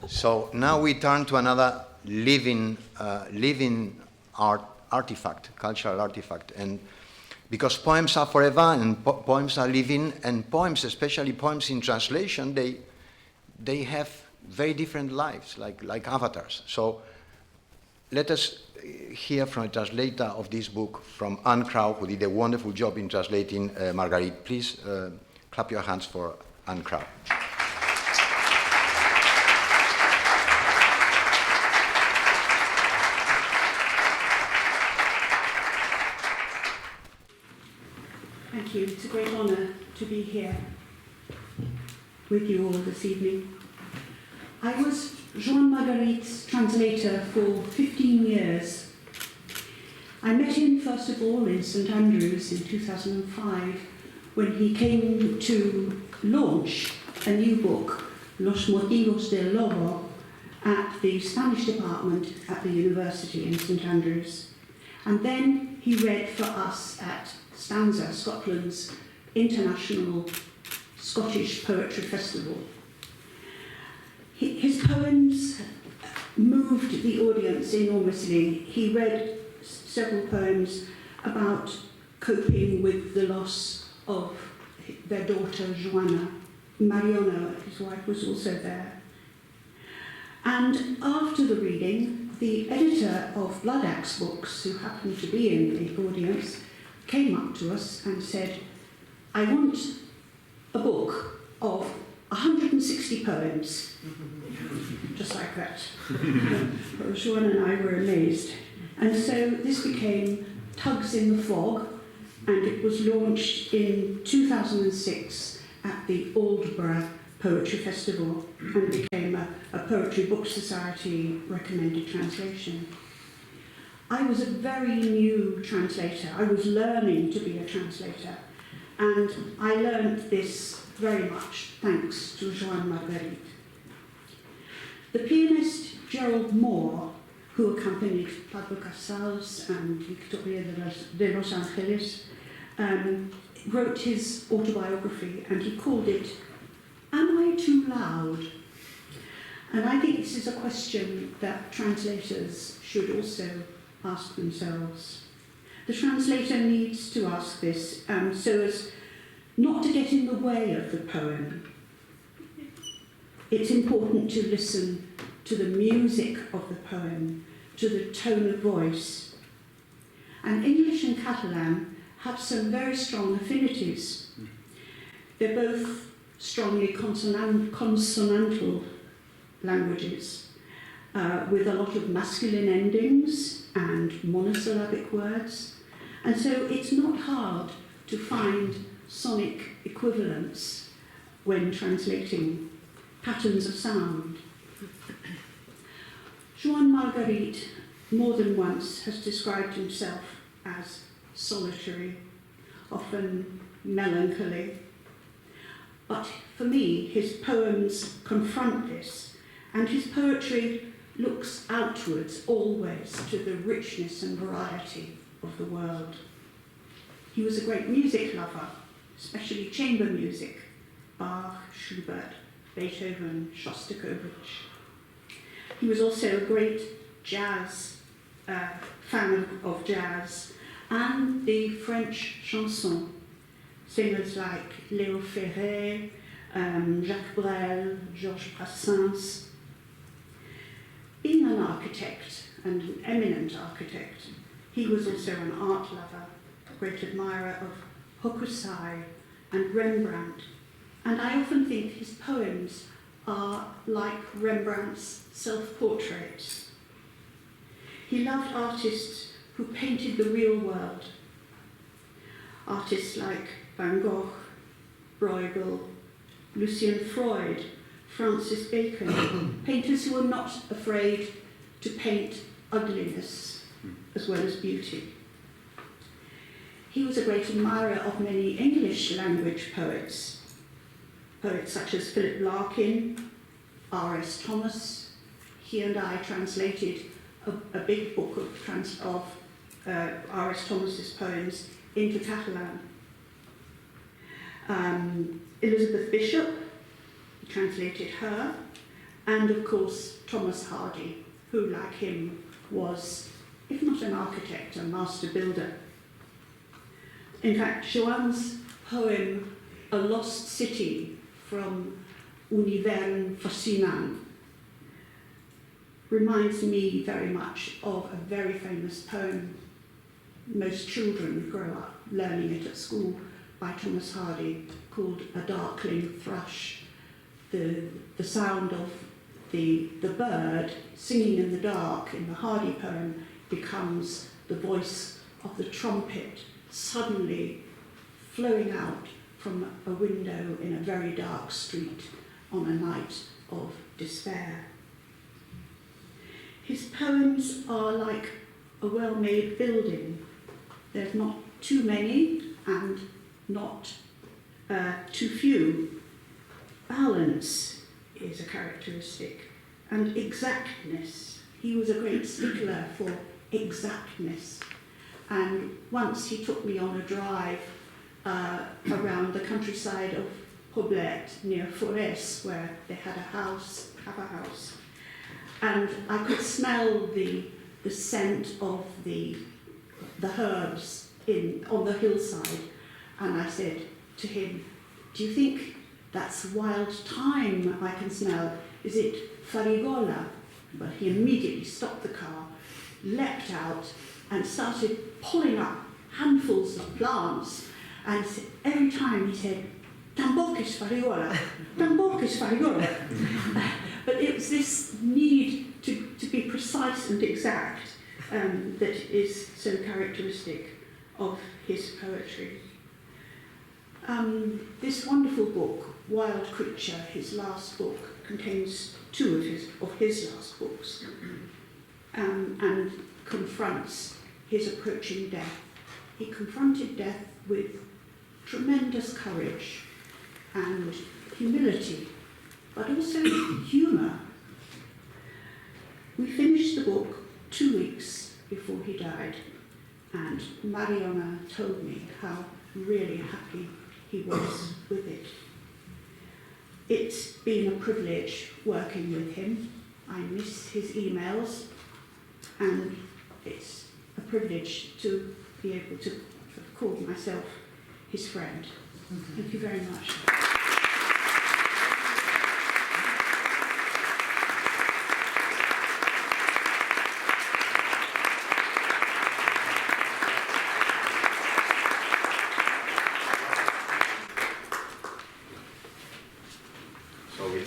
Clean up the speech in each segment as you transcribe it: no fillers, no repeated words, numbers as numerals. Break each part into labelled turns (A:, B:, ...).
A: So now we turn to another living artifact, cultural artifact, and because poems are forever and poems are living, and poems, especially poems in translation, they have very different lives, like avatars. So let us hear from a translator of this book, from Anna Crowe, who did a wonderful job in translating Margarit. Please clap your hands for Anna Crowe.
B: Thank you. It's a great honour to be here with you all this evening. I was Joan Margarit's translator for 15 years. I met him first of all in St Andrews in 2005 when he came to launch a new book, Los Motivos del Lobo, at the Spanish department at the university in St Andrews. And then he read for us at Stanza, Scotland's international Scottish Poetry Festival. His poems moved the audience enormously. He read several poems about coping with the loss of their daughter, Joanna. Mariona, his wife, was also there. And after the reading, the editor of Bloodaxe Books, who happened to be in the audience, came up to us and said, I want a book of 160 poems. Just like that. Joan and I were amazed. And so this became Tugs in the Fog, and it was launched in 2006 at the Aldborough Poetry Festival and became a Poetry Book Society recommended translation. I was a very new translator. I was learning to be a translator, and I learned this very much thanks to Joan Margarit. The pianist Gerald Moore, who accompanied Pablo Casals and Victoria de Los Angeles, wrote his autobiography, and he called it, Am I Too Loud? And I think this is a question that translators should also ask themselves. The translator needs to ask this so as not to get in the way of the poem. It's important to listen to the music of the poem, to the tone of voice. And English and Catalan have some very strong affinities. They're both strongly consonantal languages, with a lot of masculine endings and monosyllabic words. And so it's not hard to find sonic equivalents when translating patterns of sound. Joan Margarit more than once has described himself as solitary, often melancholy. But for me, his poems confront this, and his poetry looks outwards always to the richness and variety of the world. He was a great music lover, especially chamber music, Bach, Schubert, Beethoven, Shostakovich. He was also a great jazz fan of jazz and the French chanson, singers like Léo Ferré, Jacques Brel, Georges Brassens. Being an architect, and an eminent architect, he was also an art lover, a great admirer of Hokusai and Rembrandt. And I often think his poems are like Rembrandt's self-portraits. He loved artists who painted the real world. Artists like Van Gogh, Bruegel, Lucien Freud, Francis Bacon, painters who were not afraid to paint ugliness as well as beauty. He was a great admirer of many English language poets such as Philip Larkin, R.S. Thomas. He and I translated a big book of R.S. Thomas's poems into Catalan. Elizabeth Bishop, he translated her. and of course Thomas Hardy, who, like him, was, if not an architect, a master builder. In fact, Joan's poem, A Lost City, from Univers Fascinant, reminds me very much of a very famous poem. Most children grow up learning it at school, by Thomas Hardy, called A Darkling Thrush. The sound of the bird singing in the dark in the Hardy poem becomes the voice of the trumpet suddenly flowing out from a window in a very dark street on a night of despair. His poems are like a well-made building. There's not too many and not too few. Balance is a characteristic, and exactness. He was a great stickler for exactness. And once he took me on a drive around the countryside of Poblet, near Forest, where they had a house. And I could smell the scent of the herbs on the hillside. And I said to him, "Do you think that's wild thyme I can smell? Is it farigola?" But he immediately stopped the car, leapt out, and started pulling up handfuls of plants. And every time he said, "Tampoco es farigola, tampoco es farigola." But it was this need to be precise and exact that is so characteristic of his poetry. This wonderful book, Wild Creature, his last book, contains two of his last books, and confronts his approaching death. He confronted death with tremendous courage and humility, but also humour. We finished the book 2 weeks before he died, and Mariona told me how really happy he was with it. It's been a privilege working with him. I miss his emails, and it's a privilege to be able to call myself his friend. Thank you very much.
A: So we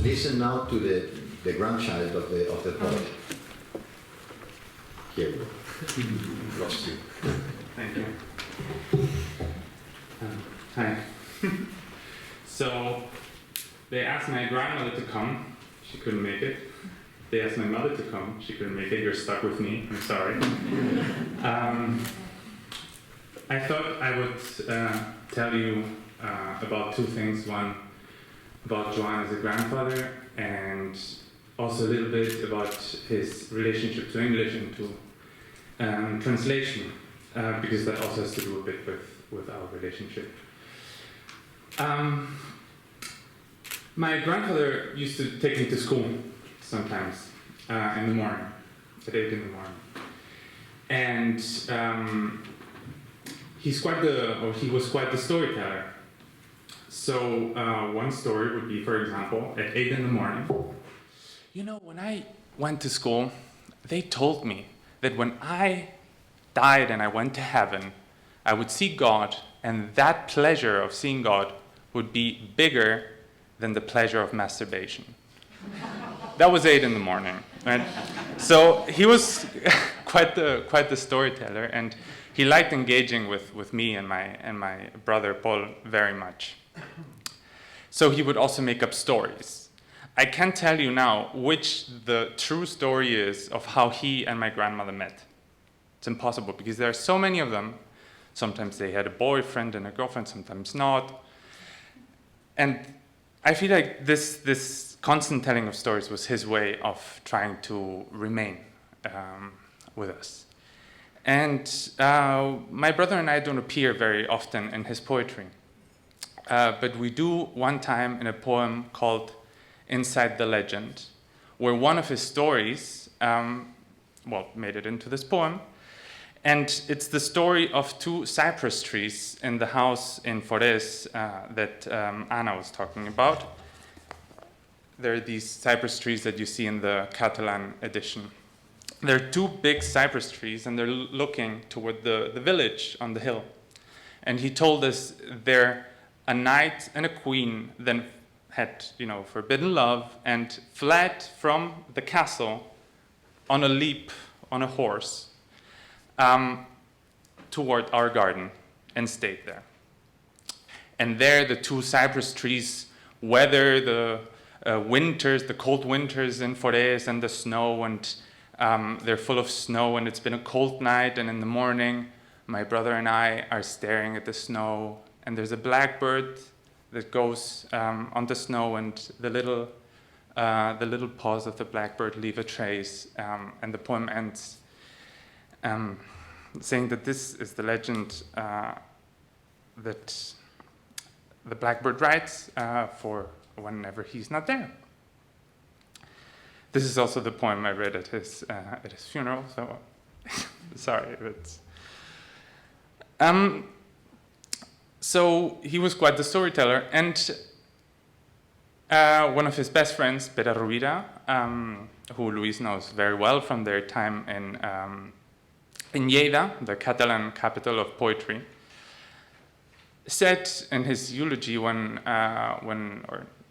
A: listen now to the grandchild of the poet. Here we go. Lost you.
C: Thank you. Hi. So they asked my grandmother to come. She couldn't make it. They asked my mother to come. She couldn't make it. You're stuck with me. I'm sorry. I thought I would tell you about two things. One, about Joan as a grandfather, and also a little bit about his relationship to English and to translation, because that also has to do a bit with our relationship. My grandfather used to take me to school sometimes in the morning, at 8 in the morning. And he was quite the storyteller. So one story would be, for example, at 8 in the morning. You know, when I went to school, they told me that when I died and I went to heaven, I would see God, and that pleasure of seeing God would be bigger than the pleasure of masturbation. That was 8 in the morning, right? So he was quite the storyteller, and he liked engaging with me and my brother Paul very much. So he would also make up stories. I can't tell you now which the true story is of how he and my grandmother met. It's impossible, because there are so many of them. Sometimes they had a boyfriend and a girlfriend, sometimes not. And I feel like this constant telling of stories was his way of trying to remain with us. And my brother and I don't appear very often in his poetry. But we do one time in a poem called inside the legend, where one of his stories, made it into this poem. And it's the story of two cypress trees in the house in Forès that Anna was talking about. There are these cypress trees that you see in the Catalan edition. There are two big cypress trees, and they're looking toward the village on the hill. And he told us they're a knight and a queen then had, forbidden love and fled from the castle on a leap on a horse toward our garden and stayed there. And there the two cypress trees weather the winters, the cold winters in Forès and the snow, and they're full of snow, and it's been a cold night, and in the morning my brother and I are staring at the snow, and there's a blackbird that goes on the snow, and the little paws of the blackbird leave a trace, and the poem ends saying that this is the legend that the blackbird writes for whenever he's not there. This is also the poem I read at his funeral, so sorry. So he was quite the storyteller, and one of his best friends, Pere Rovira, who Luis knows very well from their time in Lleida, the Catalan capital of poetry, said in his eulogy when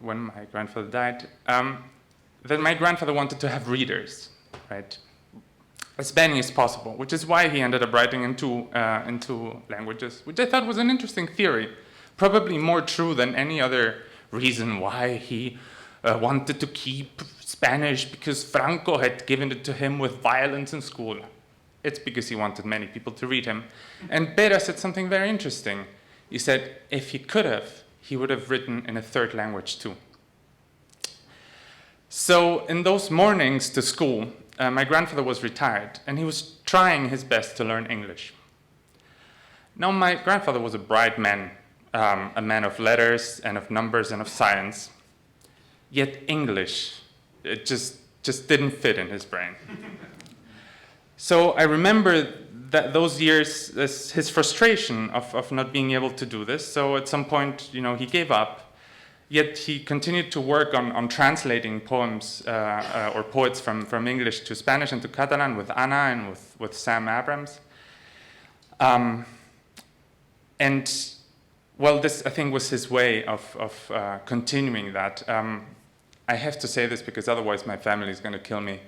C: my grandfather died, that my grandfather wanted to have readers, right? As many as possible, which is why he ended up writing in two languages, which I thought was an interesting theory, probably more true than any other reason why he wanted to keep Spanish, because Franco had given it to him with violence in school. It's because he wanted many people to read him. And Pere said something very interesting. He said, if he could have, he would have written in a third language too. So in those mornings to school, my grandfather was retired, and he was trying his best to learn English. Now, my grandfather was a bright man, a man of letters and of numbers and of science, yet English, it just didn't fit in his brain. So I remember that those years, his frustration of not being able to do this. So at some point, he gave up. Yet he continued to work on translating poems or poets from English to Spanish and to Catalan with Anna and with Sam Abrams. This, I think, was his way of continuing that. I have to say this because otherwise my family is going to kill me.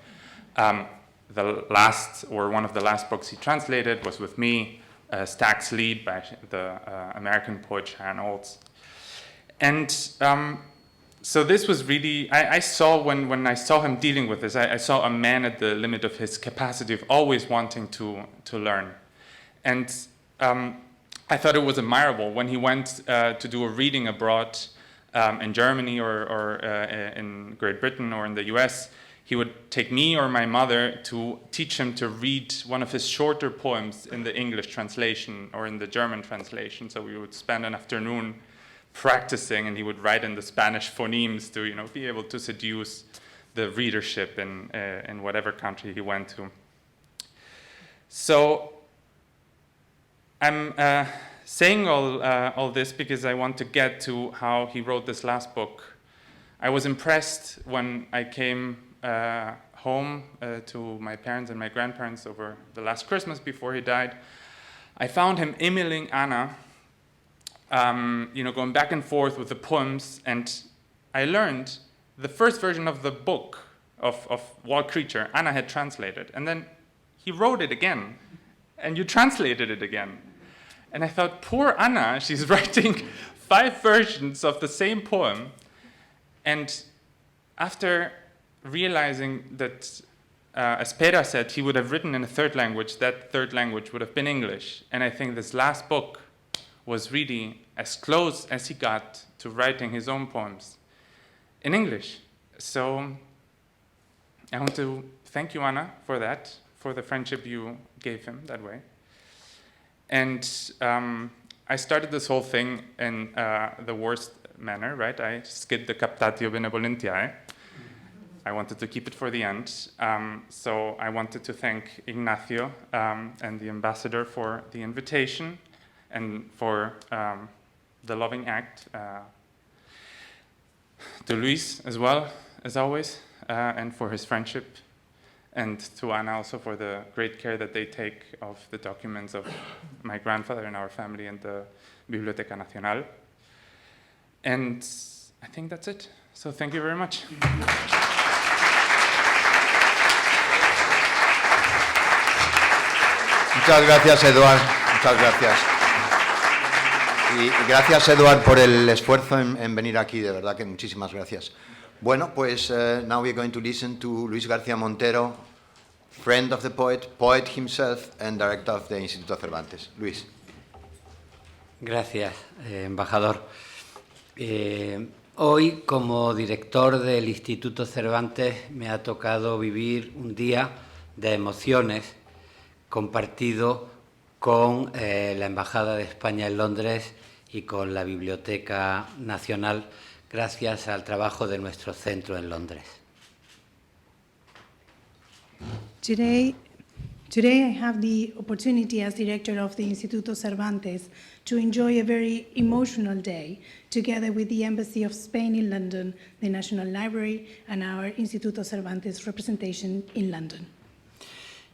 C: One of the last books he translated was with me, Stag Sleep by the American poet Sharon Olds. And so this was really, I saw when I saw him dealing with this, I saw a man at the limit of his capacity of always wanting to learn. And I thought it was admirable when he went to do a reading abroad in Germany or in Great Britain or in the US. He would take me or my mother to teach him to read one of his shorter poems in the English translation or in the German translation. So we would spend an afternoon practicing, and he would write in the Spanish phonemes to, be able to seduce the readership in whatever country he went to. So I'm saying all this because I want to get to how he wrote this last book. I was impressed when I came home to my parents and my grandparents over the last Christmas before he died. I found him emailing Anna, going back and forth with the poems, and I learned the first version of the book of Wild Creature, Anna had translated, and then he wrote it again, and you translated it again. And I thought, poor Anna, she's writing 5 versions of the same poem, and after realizing that, as Pere said, he would have written in a third language, that third language would have been English, and I think this last book was really as close as he got to writing his own poems in English. So I want to thank you, Anna, for that, for the friendship you gave him that way. And I started this whole thing in the worst manner, right? I skid the captatio benevolentiae. I wanted to keep it for the end. So I wanted to thank Ignacio and the ambassador for the invitation and for the loving act. To Luis as well, as always, and for his friendship. And to Anna also for the great care that they take of the documents of my grandfather and our family in the Biblioteca Nacional. And I think that's it. So thank you very much.
A: Muchas gracias, Eduard. Muchas gracias. Y gracias, Eduard, por el esfuerzo en venir aquí. De verdad que muchísimas gracias. Bueno, pues now we're going to listen to Luis García Montero, friend of the poet, poet himself, and director of the Instituto Cervantes. Luis.
D: Gracias, embajador. Hoy, como director del Instituto Cervantes, me ha tocado vivir un día de emociones compartido con la Embajada de España en Londres y con la Biblioteca Nacional, gracias al trabajo de nuestro centro en Londres.
E: Today I have the opportunity as director of the Instituto Cervantes to enjoy a very emotional day together with the Embassy of Spain in London, the National Library, and our Instituto Cervantes representation in London.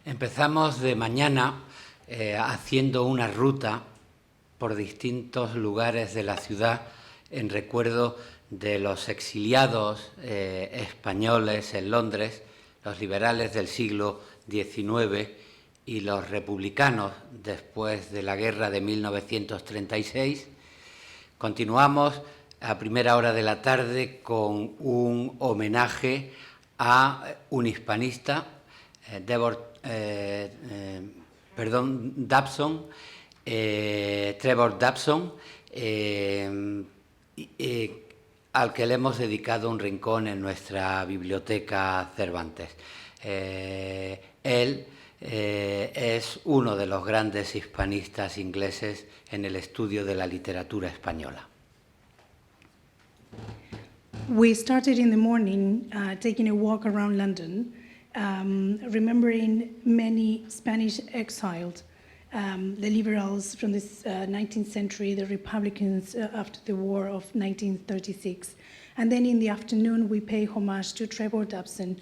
D: Empezamos de mañana haciendo una ruta por distintos lugares de la ciudad en recuerdo de los exiliados españoles en Londres, los liberales del siglo XIX y los republicanos después de la guerra de 1936. Continuamos a primera hora de la tarde con un homenaje a un hispanista, Trevor Dabson, al que le hemos dedicado un rincón en nuestra biblioteca Cervantes. Él es uno de los grandes hispanistas ingleses en el estudio de la literatura española.
E: We started in the morning taking a walk around London, remembering many Spanish exiled, the liberals from the 19th century, the Republicans after the war of 1936. And then in the afternoon, we pay homage to Trevor Dabson,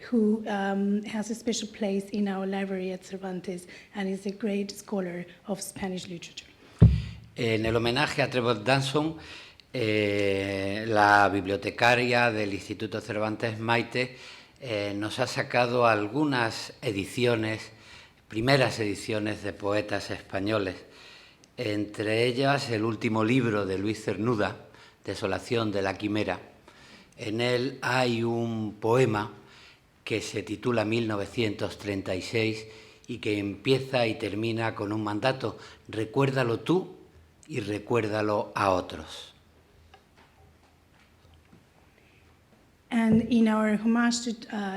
E: who has a special place in our library at Cervantes and is a great scholar of Spanish literature.
D: En el homenaje a Trevor Dabson, la bibliotecaria del Instituto Cervantes, Maite, nos ha sacado algunas ediciones, primeras ediciones de poetas españoles, entre ellas el último libro de Luis Cernuda, Desolación de la Quimera. En él hay un poema que se titula 1936 y que empieza y termina con un mandato: recuérdalo tú y recuérdalo a otros.
E: And in our homage to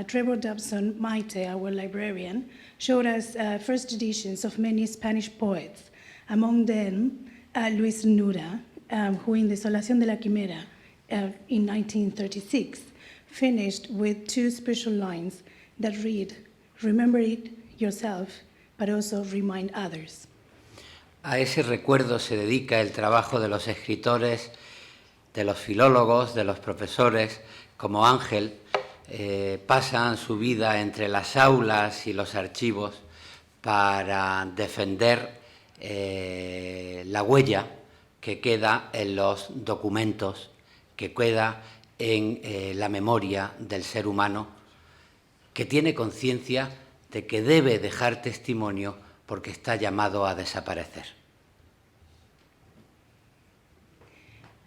E: Trevor Dabson, Maite, our librarian, showed us first editions of many Spanish poets, among them Luis Cernuda, who in Desolación de la Quimera in 1936 finished with two special lines that read, remember it yourself, but also remind others.
D: A ese recuerdo se dedica el trabajo de los escritores, de los filólogos, de los profesores. Como Ángel, pasan su vida entre las aulas y los archivos para defender la huella que queda en los documentos, que queda en la memoria del ser humano, que tiene conciencia de que debe dejar testimonio porque está llamado a desaparecer.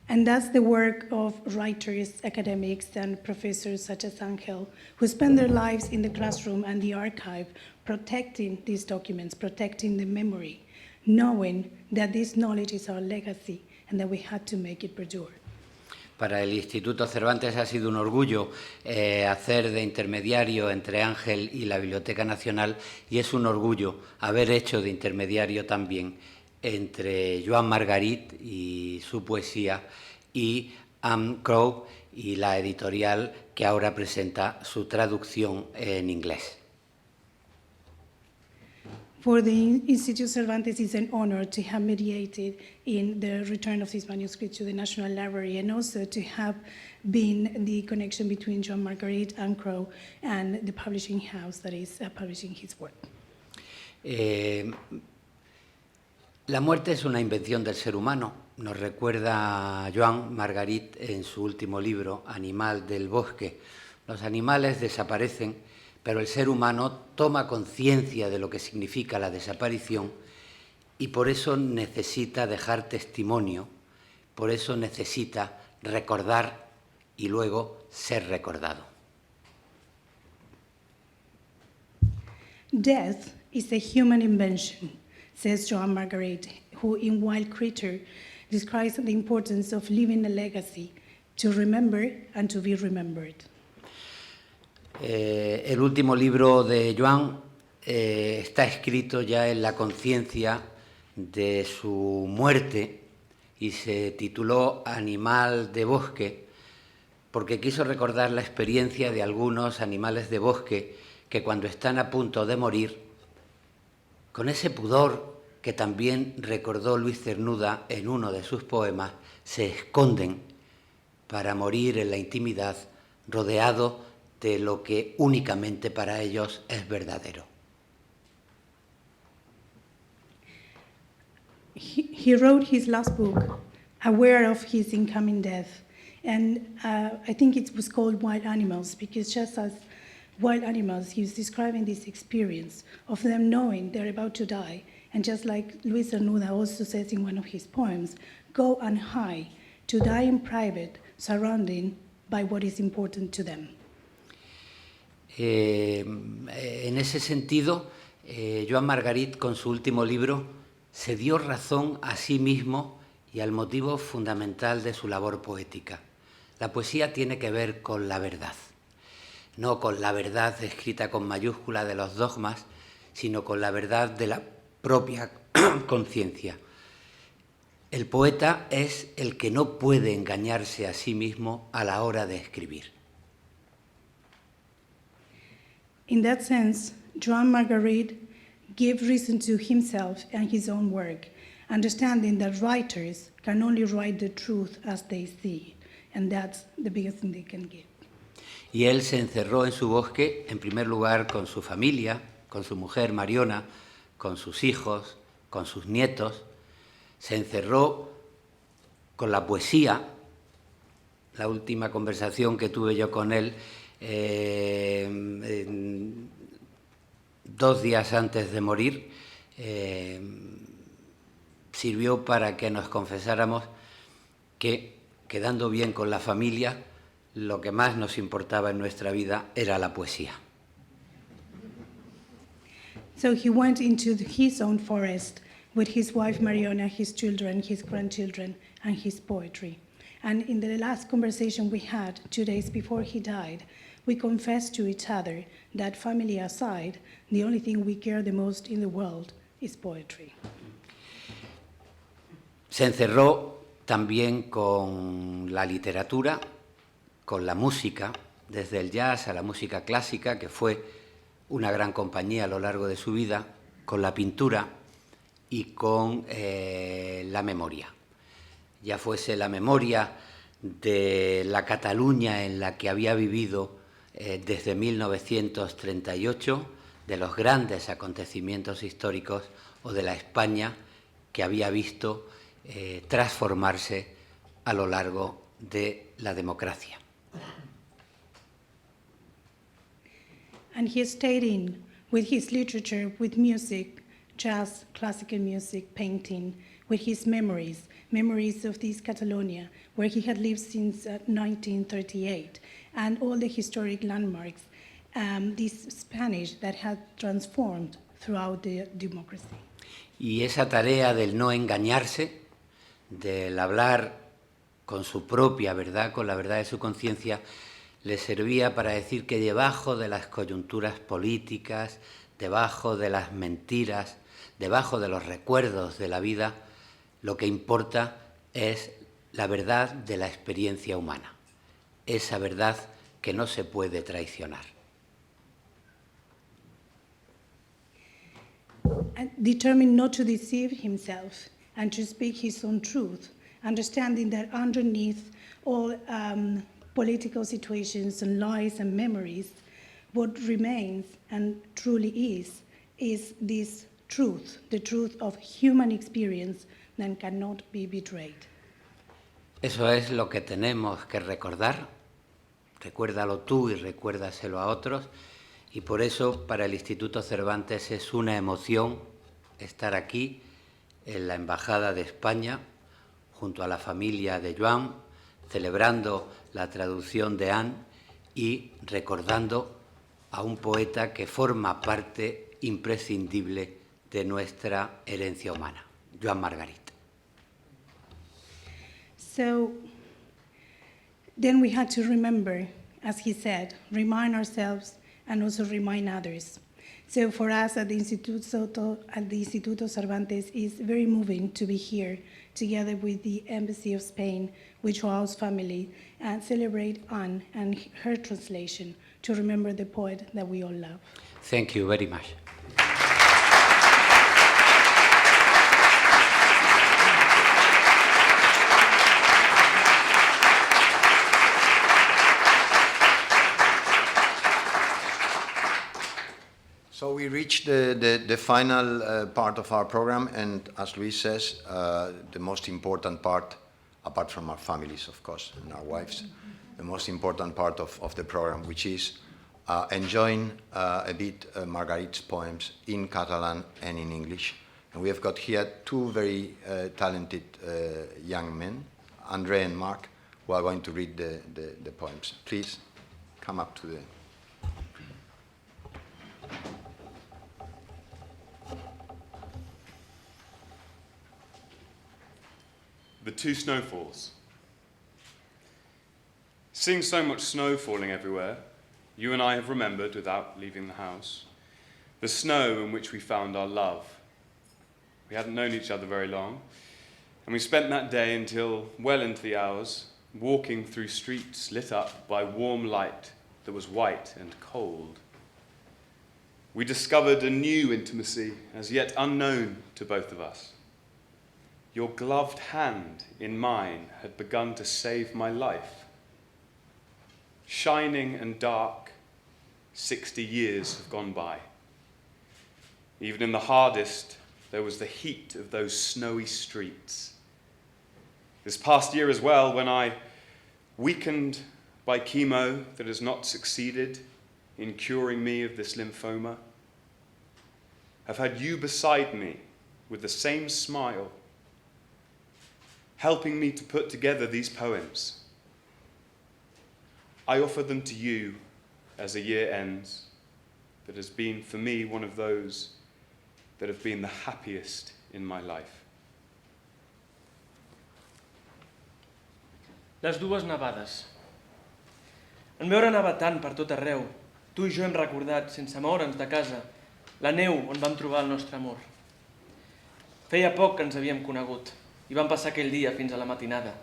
E: And that's the work of writers, academics, and professors such as Ángel, who spend their lives in the classroom and the archive, protecting these documents, protecting the memory, knowing that this knowledge is our legacy and that we had to make it perdure.
D: Para el Instituto Cervantes ha sido un orgullo hacer de intermediario entre Ángel y la Biblioteca Nacional, y es un orgullo haber hecho de intermediario también entre Joan Margarit y su poesía y Anna Crowe y la editorial que ahora presenta su traducción en inglés.
E: For the Instituto Cervantes, it's an honor to have mediated in the return of this manuscript to the National Library, and also to have been the connection between Joan Margarit, Anna Crowe, and the publishing house that is publishing his work.
D: La muerte es una invención del ser humano, nos recuerda Joan Margarit en su último libro, Animal del Bosque. Los animales desaparecen, pero el ser humano toma conciencia de lo que significa la desaparición y por eso necesita dejar testimonio, por eso necesita recordar y luego ser recordado.
E: Death is a human invention, says Joan Margarit, who in Wild Creature describes the importance of leaving a legacy, to remember and to be remembered.
D: El último libro de Joan está escrito ya en la conciencia de su muerte y se tituló Animal de Bosque porque quiso recordar la experiencia de algunos animales de bosque que cuando están a punto de morir, con ese pudor que también recordó Luis Cernuda en uno de sus poemas, se esconden para morir en la intimidad, rodeado de lo que únicamente para ellos es verdadero.
E: He wrote his last book, aware of his incoming death, and I think it was called Wild Animals, because just as wild animals, he was describing this experience of them knowing they're about to die, and just like Luis Cernuda also says in one of his poems, go and hide, to die in private, surrounded by what is important to them.
D: En ese sentido, Joan Margarit, con su último libro, se dio razón a sí mismo y al motivo fundamental de su labor poética. La poesía tiene que ver con la verdad, no con la verdad escrita con mayúscula de los dogmas, sino con la verdad de la propia conciencia. El poeta es el que no puede engañarse a sí mismo a la hora de escribir.
E: In that sense, Joan Margarit gave reason to himself and his own work, understanding that writers can only write the truth as they see, and that's the biggest thing they can give.
D: Y él se encerró en su bosque, en primer lugar con su familia, con su mujer Mariona, con sus hijos, con sus nietos. Se encerró con la poesía. La última conversación que tuve yo con él 2 días antes de morir, sirvió para que nos confesáramos que, quedando bien con la familia, lo que más nos importaba en nuestra vida era la poesía.
E: So he went into his own forest with his wife Mariona, his children, his grandchildren, and his poetry. And in the last conversation we had 2 days before he died, we confessed to each other that, family aside, the only thing we care the most in the world is poetry.
D: Se encerró también con la literatura, con la música, desde el jazz a la música clásica, que fue una gran compañía a lo largo de su vida, con la pintura y con la memoria. Ya fuese la memoria de la Cataluña en la que había vivido desde 1938, de los grandes acontecimientos históricos, o de la España que había visto transformarse a lo largo de la democracia.
E: And he stayed in with his literature, with music, jazz, classical music, painting, with his memories of this Catalonia, where he had lived since 1938, and all the historic landmarks, this Spanish that had transformed throughout the democracy.
D: Y esa tarea del no engañarse, del hablar con su propia verdad, con la verdad de su conciencia, le servía para decir que debajo de las coyunturas políticas, debajo de las mentiras, debajo de los recuerdos de la vida, lo que importa es la verdad de la experiencia humana, esa verdad que no se puede traicionar.
E: And determined not to deceive himself and to speak his own truth, understanding that underneath all political situations and lies and memories, what remains and truly is this truth, the truth of human experience that cannot be betrayed.
D: Eso es lo que tenemos que recordar. Recuérdalo tú y recuérdaselo a otros. Y por eso para el Instituto Cervantes es una emoción estar aquí en la Embajada de España junto a la familia de Joan, celebrando la traducción de Anne y recordando a un poeta que forma parte imprescindible de nuestra herencia humana, Joan Margarit.
E: So then we had to remember, as he said, remind ourselves and also remind others. So for us at the Instituto Cervantes, it's very moving to be here together with the Embassy of Spain, with Joao's family, and celebrate Anne and her translation to remember the poet that we all love.
D: Thank you very much.
A: So we reached the final part of our program, and as Luis says, the most important part, apart from our families, of course, and our wives, the most important part of the program, which is enjoying a bit Margarit's poems in Catalan and in English. And we have got here two very talented young men, Andre and Marc, who are going to read the poems. Please come up to the...
F: The Two Snowfalls. Seeing so much snow falling everywhere, you and I have remembered, without leaving the house, the snow in which we found our love. We hadn't known each other very long, and we spent that day until well into the hours, walking through streets lit up by warm light that was white and cold. We discovered a new intimacy as yet unknown to both of us. Your gloved hand in mine had begun to save my life. Shining and dark, 60 years have gone by. Even in the hardest, there was the heat of those snowy streets. This past year as well, when I, weakened by chemo that has not succeeded in curing me of this lymphoma, have had you beside me with the same smile, helping me to put together these poems. I offer them to you as a year ends that has been for me one of those that have been the happiest in my life.
G: Les dues nevades. En veure nevar tant per tot arreu, tu i jo hem recordat, sense moure'ns de casa, la neu on vam trobar el nostre amor. Feia poc que ens havíem conegut i vam passar aquell dia fins a la matinada,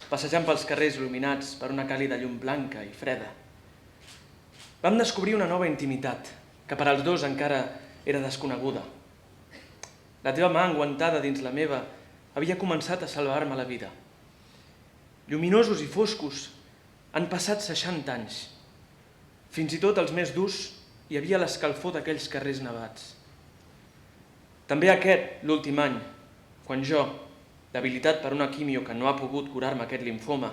G: passejant pels carrers il·luminats per una càlida llum blanca i freda. Vam descobrir una nova intimitat, que per als dos encara era desconeguda. La teva mà enguantada dins la meva havia començat a salvar-me la vida. Lluminosos i foscos, han passat 60 anys. Fins i tot els més durs hi havia l'escalfor d'aquells carrers nevats. També aquest, l'últim any, quan jo, debilitat per una quimio que no ha pogut curar-me aquest limfoma,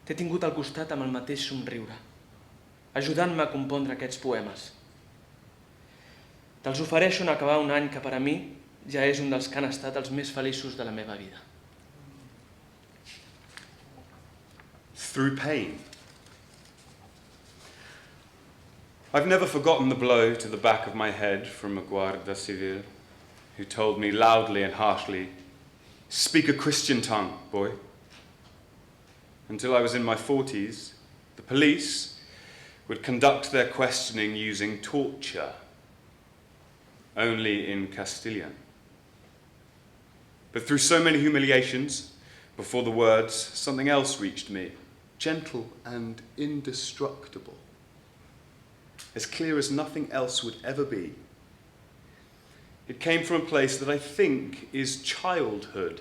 G: t'he tingut al costat amb el mateix somriure, ajudant-me a compondre aquests poemes. Te'ls ofereixo en acabar un any que per a mi ja és un dels que han estat els més feliços de la meva vida.
F: Through pain. I've never forgotten the blow to the back of my head from a guardia civil who told me loudly and harshly, "Speak a Christian tongue, boy." Until I was in my 40s, the police would conduct their questioning using torture, only in Castilian. But through so many humiliations, Before the words, something else reached me, gentle and indestructible, as clear as nothing else would ever be. It came from a place that I think is childhood.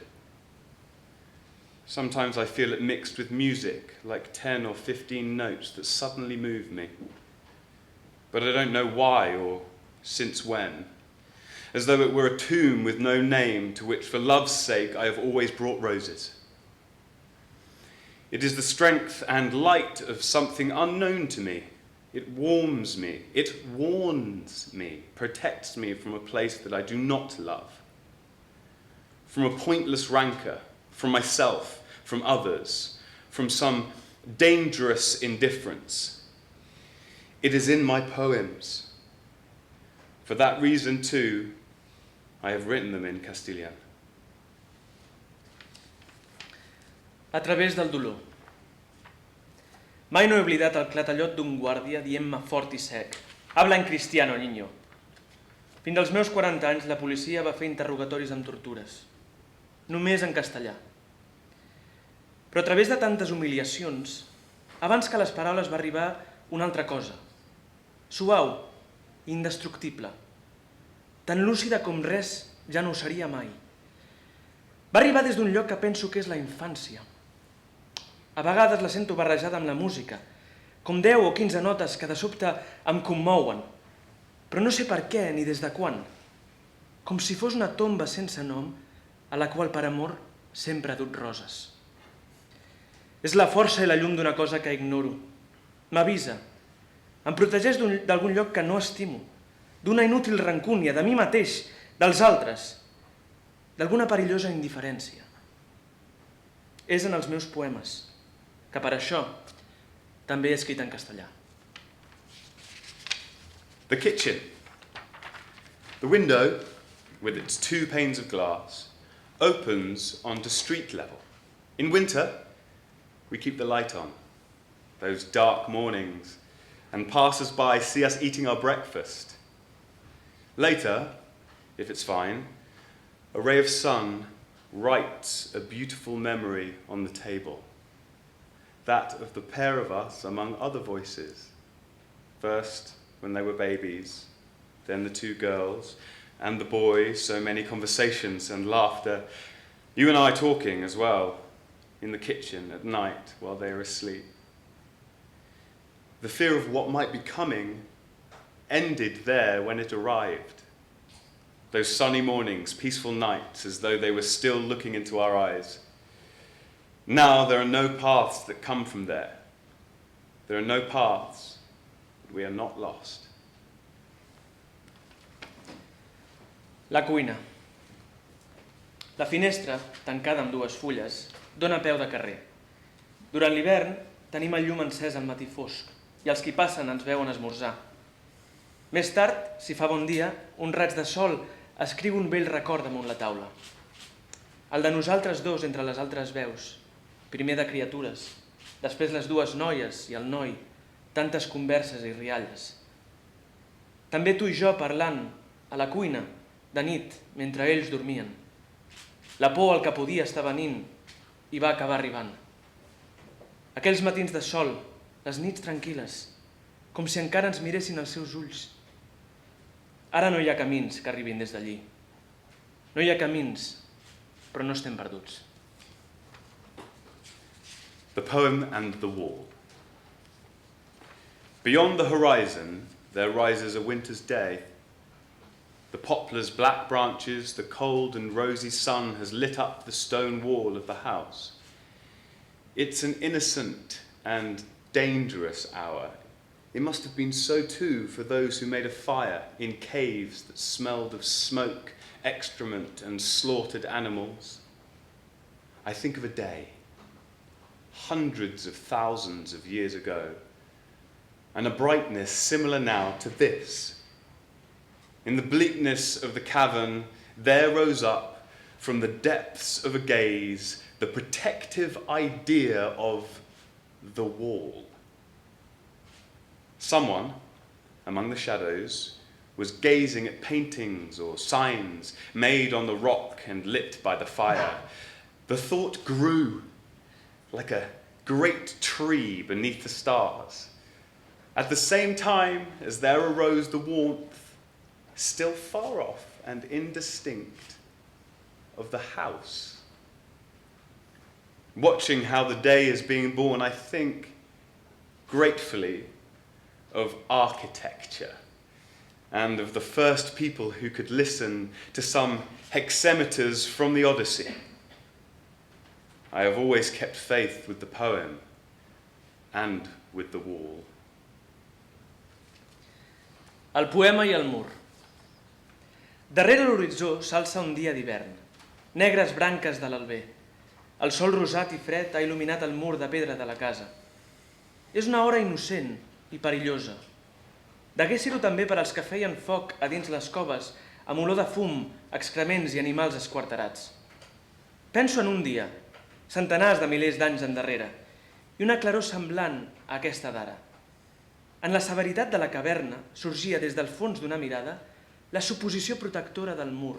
F: Sometimes I feel it mixed with music, like 10 or 15 notes that suddenly move me. But I don't know why or since when, as though it were a tomb with no name to which, for love's sake, I have always brought roses. It is the strength and light of something unknown to me. It warms me, it warns me, protects me from a place that I do not love, from a pointless rancor, from myself, from others, from some dangerous indifference. It is in my poems. For that reason, too, I have written them in Castilian.
G: A través del dolor. Mai no he oblidat el clatallot d'un guàrdia dient-me fort i sec: «Habla en cristiano, niño». Fins als meus 40 anys la policia va fer interrogatoris amb tortures, només en castellà. Però a través de tantes humiliacions, abans que les paraules va arribar una altra cosa, suau, indestructible, tan lúcida com res ja no ho seria mai. Va arribar des d'un lloc que penso que és la infància. A vegades la sento barrejada amb la música, com 10 o 15 notes que de sobte em commouen, però no sé per què ni des de quan, com si fos una tomba sense nom a la qual per amor sempre ha dut roses. És la força i la llum d'una cosa que ignoro. M'avisa, em protegeix d'algun lloc que no estimo, d'una inútil rancúnia, de mi mateix, dels altres, d'alguna perillosa indiferència. És en els meus poemes, que per això també he escrit en castellà.
F: The kitchen. The window, with its 2 panes of glass, opens onto street level. In winter, we keep the light on, those dark mornings, and passers-by see us eating our breakfast. Later, if it's fine, a ray of sun writes a beautiful memory on the table, that of the pair of us among other voices, first when they were babies, then the 2 girls, and the boy, so many conversations and laughter, you and I talking as well, in the kitchen at night while they are asleep. The fear of what might be coming ended there when it arrived. Those sunny mornings, peaceful nights, as though they were still looking into our eyes. Now there are no paths that come from there. There are no paths, but we are not lost.
G: La cuina. La finestra, tancada amb 2 fulles, dona peu de carrer. Durant l'hivern tenim el llum encès al matí fosc i els qui passen ens veuen esmorzar. Més tard, si fa bon dia, un raig de sol escriu un vell record damunt la taula. El de nosaltres 2 entre les altres veus, primer de criatures, després les 2 noies i el noi, tantes converses i rialles. També tu i jo parlant a la cuina, de nit, mentre ells dormien. La por al que podia estar venint i va acabar arribant. Aquells matins de sol, les nits tranquil·les, com si encara ens miressin els seus ulls. Ara no hi ha camins que arribin des d'allí. No hi ha camins, però no estem perduts.
F: The poem and the wall. Beyond the horizon, there rises a winter's day. The poplar's black branches, the cold and rosy sun has lit up the stone wall of the house. It's an innocent and dangerous hour. It must have been so too for those who made a fire in caves that smelled of smoke, excrement, and slaughtered animals. I think of a day, hundreds of thousands of years ago, and a brightness similar now to this. In the bleakness of the cavern, there rose up from the depths of a gaze the protective idea of the wall. Someone, among the shadows, was gazing at paintings or signs made on the rock and lit by the fire. The thought grew like a great tree beneath the stars, at the same time as there arose the warmth, still far off and indistinct, of the house. Watching how the day is being born, I think gratefully of architecture and of the first people who could listen to some hexameters from the Odyssey. I have always kept faith with the poem and with the wall.
G: El poema i el mur. Darrere l'horitzó s'alça un dia d'hivern, negres branques de l'alber. El sol rosat i fred ha il·luminat el mur de pedra de la casa. És una hora innocent i perillosa. Degué ser-ho també per als que feien foc a dins les coves amb olor de fum, excrements i animals esquarterats. Penso en un dia, centenars de milers d'anys endarrere, i una claror semblant a aquesta d'ara. En la severitat de la caverna sorgia des del fons d'una mirada la suposició protectora del mur.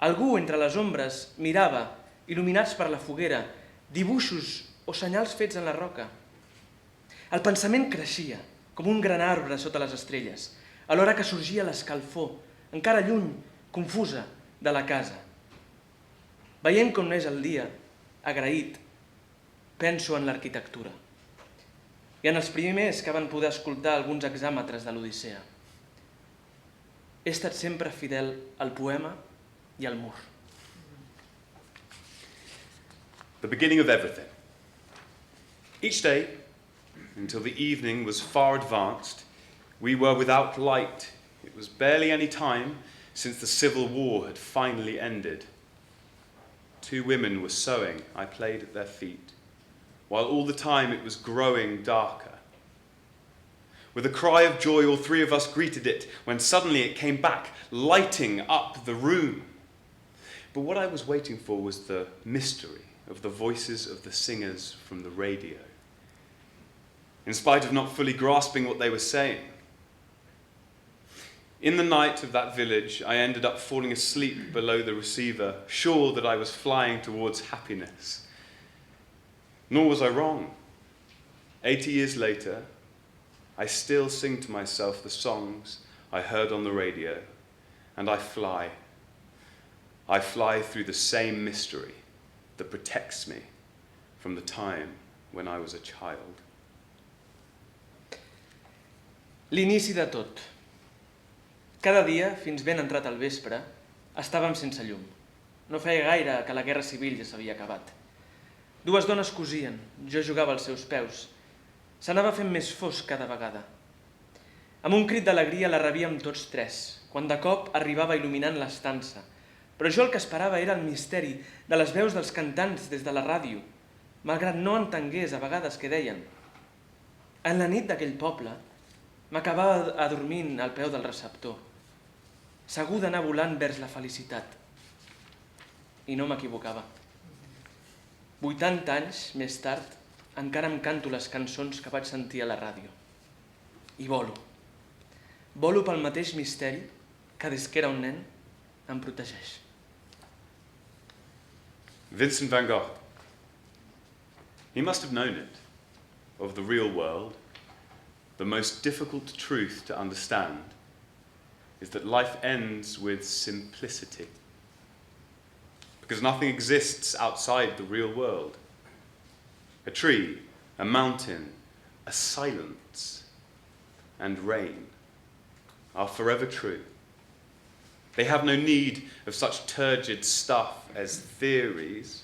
G: Algú entre les ombres mirava, il·luminats per la foguera, dibuixos o senyals fets en la roca. El pensament creixia, com un gran arbre sota les estrelles, alhora que sorgia l'escalfor, encara lluny, confusa, de la casa. Veient com és el dia, agraït, penso en l'arquitectura i en els primers que van poder escoltar alguns hexàmetres de l'Odissea. He estat sempre fidel al poema i al mur.
F: The beginning of everything. Each day, until the evening was far advanced, we were without light. It was barely any time since the Civil War had finally ended. 2 women were sewing. I played at their feet, while all the time it was growing darker. With a cry of joy, all 3 of us greeted it, when suddenly it came back, lighting up the room. But what I was waiting for was the mystery of the voices of the singers from the radio. In spite of not fully grasping what they were saying, in the night of that village, I ended up falling asleep below the receiver, sure that I was flying towards happiness. Nor was I wrong. 80 years later, I still sing to myself the songs I heard on the radio, and I fly. I fly through the same mystery that protects me from the time when I was a child.
G: L'inici de tot. Cada dia, fins ben entrat al vespre, estàvem sense llum. No feia gaire que la guerra civil ja s'havia acabat. 2 dones cosien, jo jugava als seus peus. S'anava fent més fosc cada vegada. Amb un crit d'alegria la rebíem tots 3, quan de cop arribava il·luminant l'estança. Però jo el que esperava era el misteri de les veus dels cantants des de la ràdio, malgrat no entengués a vegades què deien. En la nit d'aquell poble, m'acabava adormint al peu del receptor, segur d'anar volant vers la felicitat. I no m'equivocava. 80 anys més tard, encara em canto les cançons que vaig sentir a la ràdio. I volo. Volo pel mateix misteri que des que era un nen em protegeix.
F: Vincent van Gogh. He must have known it, of the real world. The most difficult truth to understand is that life ends with simplicity, because nothing exists outside the real world. A tree, a mountain, a silence, and rain are forever true. They have no need of such turgid stuff as theories,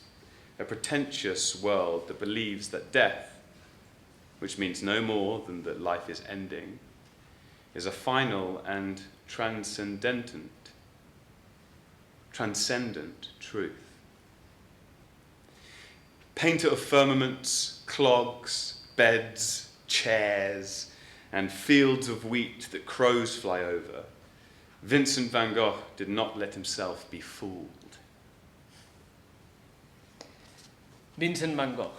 F: a pretentious world that believes that death, which means no more than that life is ending, is a final and transcendent truth. Painter of firmaments, clogs, beds, chairs, and fields of wheat that crows fly over, Vincent van Gogh did not let himself be fooled.
G: Vincent van Gogh.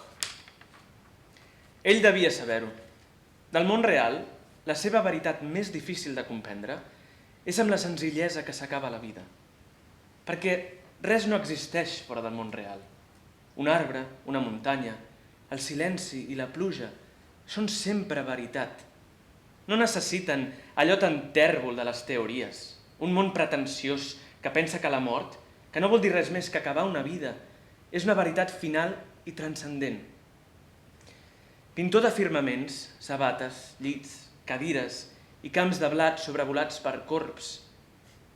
G: Ell devia saber-ho. Del món real, la seva veritat més difícil de comprendre és amb la senzillesa que s'acaba la vida. Perquè res no existeix fora del món real. Un arbre, una muntanya, el silenci i la pluja són sempre veritat. No necessiten allò tan tèrbol de les teories, un món pretensiós que pensa que la mort, que no vol dir res més que acabar una vida, és una veritat final i transcendent. Pintor de firmaments, sabates, llits, cadires i camps de blat sobrevolats per corbs,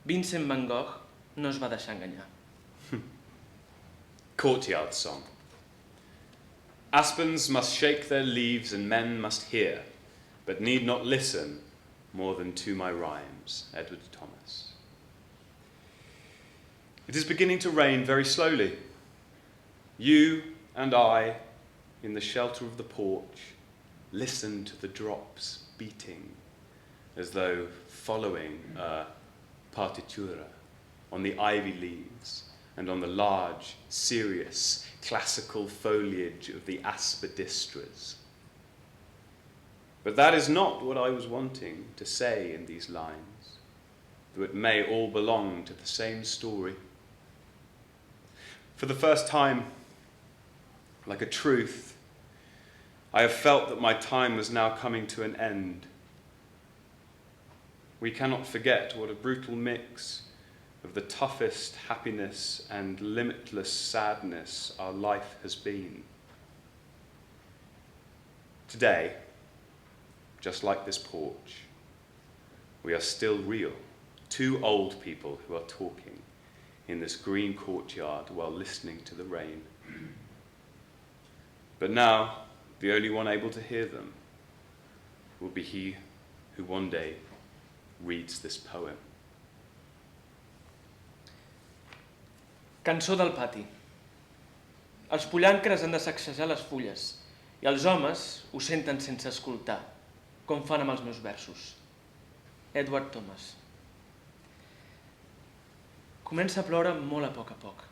G: Vincent van Gogh no es va deixar enganyar.
F: Courtyard song. Aspens must shake their leaves and men must hear, but need not listen more than to my rhymes. Edward Thomas. It is beginning to rain very slowly. You and I, in the shelter of the porch, listen to the drops beating as though following a partitura on the ivy leaves and on the large, serious, classical foliage of the aspidistras. But that is not what I was wanting to say in these lines, though it may all belong to the same story. For the first time, like a truth, I have felt that my time was now coming to an end. We cannot forget what a brutal mix of the toughest happiness and limitless sadness our life has been. Today, just like this porch, we are still real, two old people who are talking in this green courtyard while listening to the rain. But now, the only one able to hear them will be he who one day reads this poem.
G: Cançó del pati. Els pollancres han de sacsejar les fulles i els homes ho senten sense escoltar, com fan amb els meus versos. Eduard Thomas. Comença a ploure molt a poc.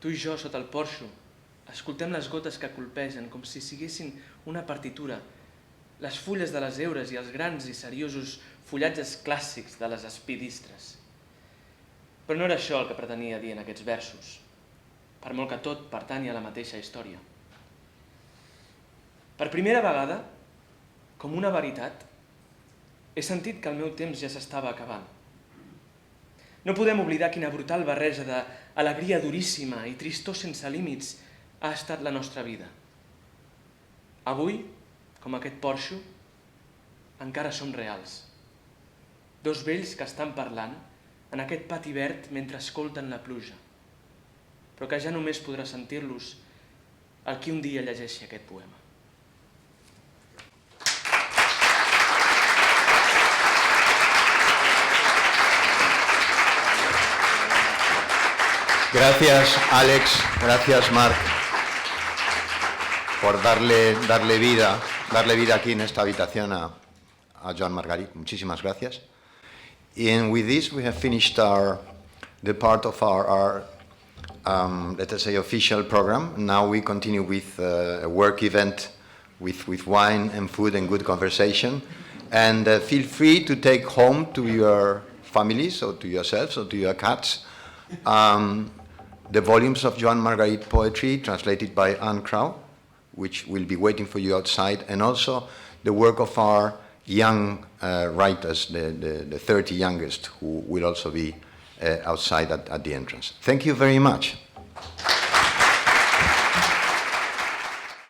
G: Tu i jo, sota el porxo, escoltem les gotes que colpegen com si siguessin una partitura, les fulles de les heures i els grans i seriosos fullatges clàssics de les aspidistres. Però no era això el que pretenia dir en aquests versos, per molt que tot pertanyi a la mateixa història. Per primera vegada, com una veritat, he sentit que el meu temps ja s'estava acabant. No podem oblidar quina brutal barreja d'alegria duríssima i tristor sense límits ha estat la nostra vida. Avui, com aquest porxo, encara som reals. Dos vells que estan parlant en aquest pati verd mentre escolten la pluja, però que ja només podrà sentir-los el qui un dia llegeixi aquest poema.
A: Gracias, Alex. Gracias, Marc, por darle vida aquí en esta habitación a Joan Margarit. Muchísimas gracias. And with this, we have finished the part of our let us say, official program. Now we continue with a work event with wine and food and good conversation. And feel free to take home to your families or to yourselves or to your cats the volumes of Joan Margarit poetry translated by Anna Crowe, which will be waiting for you outside, and also the work of our young writers, the 30 youngest, who will also be outside at the entrance. Thank you very much.